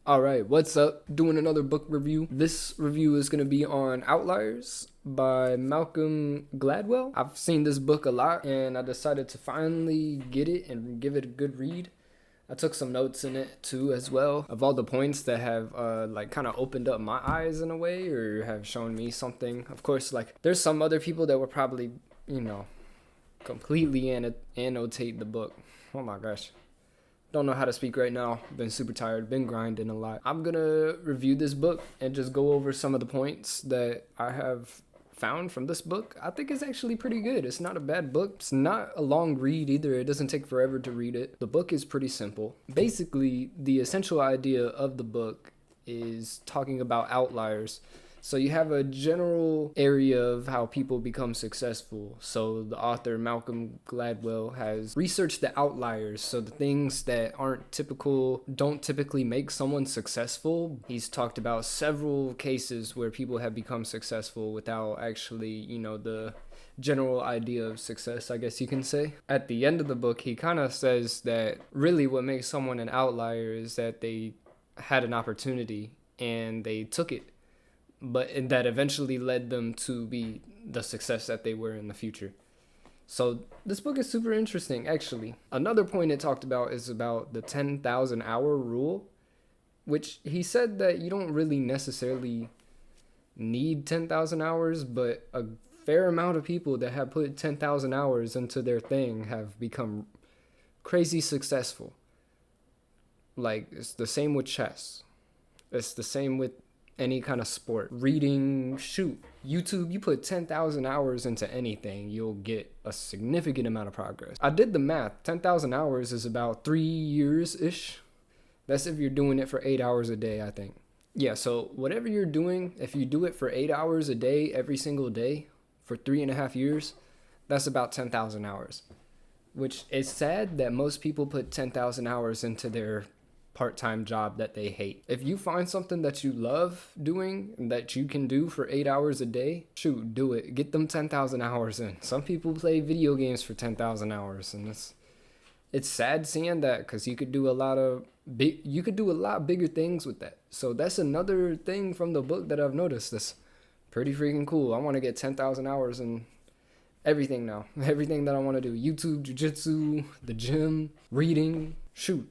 Alright, what's up? Doing another book review. This review is going to be on Outliers by Malcom Gladwell. I've seen this book a lot and I decided to finally get it and give it a good read. I took some notes in it too as well of all the points that have kind of opened up my eyes in a way or have shown me something. Of course, there's some other people that would probably, completely annotate the book. Oh my gosh. Don't know how to speak right now. Been super tired. Been grinding a lot. I'm gonna review this book and just go over some of the points that I have found from this book. I think it's actually pretty good. It's not a bad book. It's not a long read either. It doesn't take forever to read it. The book is pretty simple. Basically, the essential idea of the book is talking about outliers. So you have a general area of how people become successful. So the author, Malcom Gladwell, has researched the outliers. So the things that aren't typical, don't typically make someone successful. He's talked about several cases where people have become successful without actually, the general idea of success, I guess you can say. At the end of the book, he kind of says that really what makes someone an outlier is that they had an opportunity and they took it. But that eventually led them to be the success that they were in the future. So this book is super interesting, actually. Another point it talked about is about the 10,000 hour rule, which he said that you don't really necessarily need 10,000 hours, but a fair amount of people that have put 10,000 hours into their thing have become crazy successful. It's the same with chess. It's the same with any kind of sport, reading, YouTube, you put 10,000 hours into anything, you'll get a significant amount of progress. I did the math. 10,000 hours is about 3 years-ish. That's if you're doing it for 8 hours a day, I think. Yeah, so whatever you're doing, if you do it for 8 hours a day, every single day, for 3.5 years, that's about 10,000 hours. Which is sad that most people put 10,000 hours into their part-time job that they hate. If you find something that you love doing and that you can do for 8 hours a day, do it. Get them 10,000 hours in. Some people play video games for 10,000 hours, and it's sad seeing that because you could do a lot bigger things with that. So that's another thing from the book that I've noticed that's pretty freaking cool. I want to get 10,000 hours in everything now. Everything that I want to do. YouTube, jiu-jitsu, the gym, reading.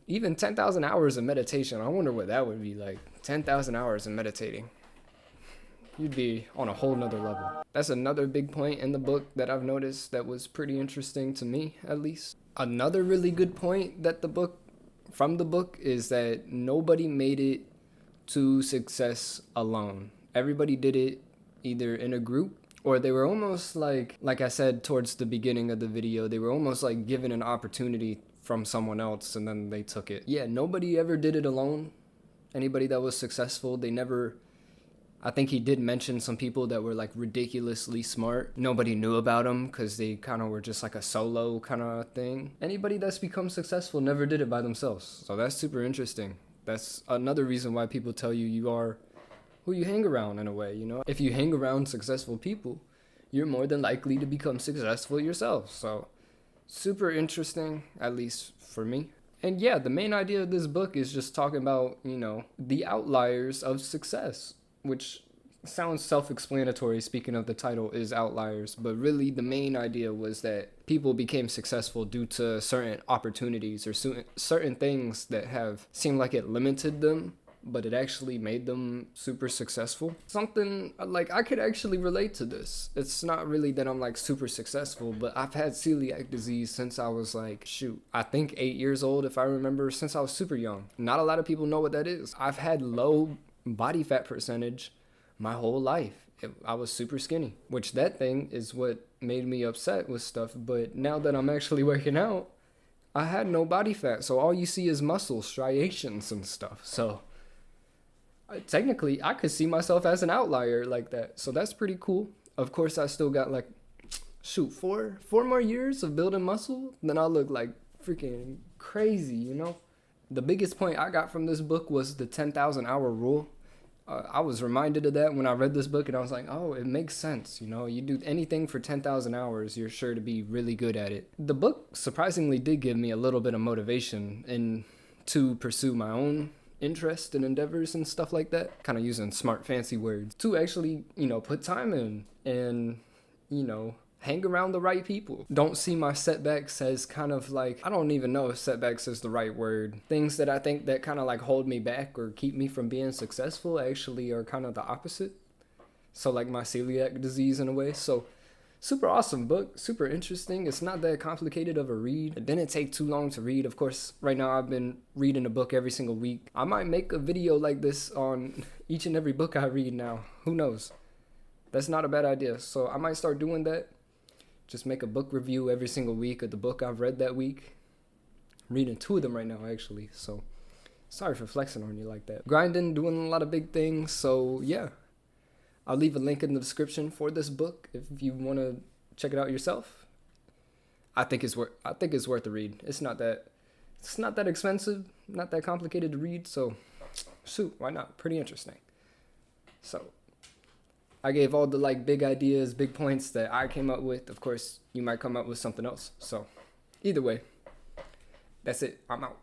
Even 10,000 hours of meditation. I wonder what that would be like. 10,000 hours of meditating. You'd be on a whole nother level. That's another big point in the book that I've noticed that was pretty interesting to me, at least. Another really good point from the book is that nobody made it to success alone. Everybody did it either in a group or they were almost like I said towards the beginning of the video, they were almost like given an opportunity from someone else and then they took it. Yeah, nobody ever did it alone. Anybody that was successful, I think he did mention some people that were ridiculously smart. Nobody knew about them because they kind of were just like a solo kind of thing. Anybody that's become successful never did it by themselves. So that's super interesting. That's another reason why people tell you are who you hang around in a way, If you hang around successful people, you're more than likely to become successful yourself. So super interesting, at least for me. And yeah, the main idea of this book is just talking about, the outliers of success, which sounds self-explanatory. Speaking of the title is Outliers, but really the main idea was that people became successful due to certain opportunities or certain things that have seemed like it limited them, but it actually made them super successful. Something I could actually relate to this. It's not really that I'm super successful, but I've had celiac disease since I was I think 8 years old, if I remember, since I was super young. Not a lot of people know what that is. I've had low body fat percentage my whole life. I was super skinny, which that thing is what made me upset with stuff. But now that I'm actually working out, I had no body fat. So all you see is muscle striations and stuff. So technically, I could see myself as an outlier like that. So that's pretty cool. Of course, I still got 4 more years of building muscle. Then I'll look freaking crazy, The biggest point I got from this book was the 10,000 hour rule. I was reminded of that when I read this book and I was like, oh, it makes sense. You do anything for 10,000 hours, you're sure to be really good at it. The book surprisingly did give me a little bit of motivation to pursue my own interest and endeavors and stuff like that, kind of using smart fancy words, to actually, put time in and, hang around the right people. Don't see my setbacks as kind of like, I don't even know if setbacks is the right word. Things that I think that kind of like hold me back or keep me from being successful actually are kind of the opposite. So like my celiac disease in a way. So super awesome book, super interesting. It's not that complicated of a read. It didn't take too long to read. Of course, right now I've been reading a book every single week. I might make a video like this on each and every book I read now. Who knows? That's not a bad idea. So I might start doing that. Just make a book review every single week of the book I've read that week. I'm reading 2 of them right now, actually. So sorry for flexing on you like that. Grinding, doing a lot of big things. So yeah. I'll leave a link in the description for this book if you want to check it out yourself. I think it's worth a read. It's not that expensive, not that complicated to read, so shoot, why not? Pretty interesting. So I gave all the like big ideas, big points that I came up with. Of course, you might come up with something else. So either way, that's it. I'm out.